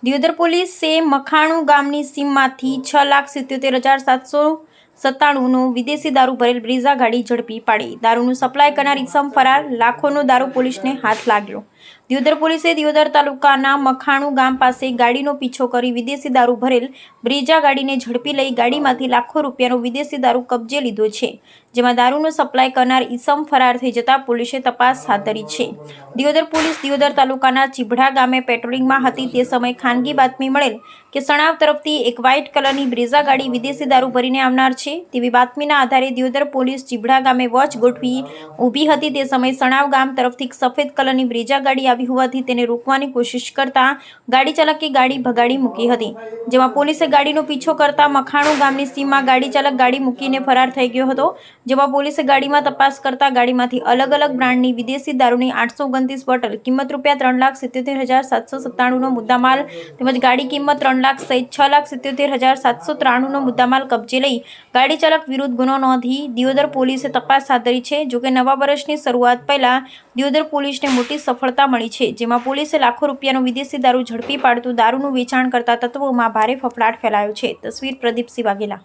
દિયોદર પોલીસે મખાણું ગામની સીમમાંથી 6,77,797નો વિદેશી દારૂ ભરેલ બ્રીઝા ગાડી ઝડપી પાડી. દારૂનું સપ્લાય કરનાર ઈસમ ફરાર. લાખોનો દારૂ પોલીસને હાથ લાગ્યો. દિયોદર પોલીસે દિયોદર તાલુકાના મખાણું ગામ પાસે ગાડીનો પીછો કરી વિદેશી દારૂ ભરેલ બ્રીઝા ગાડીને ઝડપી લઈ ગાડીમાંથી લાખો રૂપિયાનો વિદેશી દારૂ કબજે લીધો છે. જેમાં દારૂનો સપ્લાય કરનાર ઈસમ ફરાર થઈ જતા પોલીસે તપાસ હાથ ધરી છે. દિયોદર પોલીસ દિયોદર તાલુકાના ચીભડા ગામે પેટ્રોલિંગમાં હતી તે સમયે ખાનગી બાતમી મળેલ કે સણાવ તરફથી એક વ્હાઇટ કલરની બ્રેઝા ગાડી વિદેશી દારૂ ભરીને આવનાર છે તેવી બાતમીના આધારે દિયોદર પોલીસ ચીભડા ગામે વોચ ગોઠવી ઊભી હતી. તે સમયે સણાવ ગામ તરફથી એક સફેદ કલરની બ્રેઝા ગાડી આવી હોવાથી તેને રોકવાની કોશિશ કરતા ગાડી ચાલકે ગાડી ભગાડી મૂકી હતી. જેમાં પોલીસે ગાડીનો પીછો કરતા મખાણું ગામની સીમમાં ગાડી ચાલક ગાડી મૂકીને ફરાર થઈ ગયો હતો. જેમાં પોલીસે ગાડીમાં તપાસ કરતા ગાડીમાંથી અલગ અલગ બ્રાન્ડની વિદેશી દારૂની 829 બોટલ કિંમત ₹3,77,797નો મુદ્દામાલ તેમજ ગાડી કિંમત 3 લાખ સહિત 6,77,793નો મુદ્દામાલ કબજે લઈ ગાડી ચાલક વિરુદ્ધ ગુનો નોંધી દિયોદર પોલીસે તપાસ હાથ ધરી છે. જોકે નવા વર્ષની શરૂઆત પહેલા દિયોદર પોલીસને મોટી સફળતા મળી છે. જેમાં પોલીસે લાખો રૂપિયાનો વિદેશી દારૂ ઝડપી પાડતું દારૂનું વેચાણ કરતા તત્વોમાં ભારે ફફડાટ ફેલાયો છે. તસવીર પ્રદીપસિંહ વાઘેલા.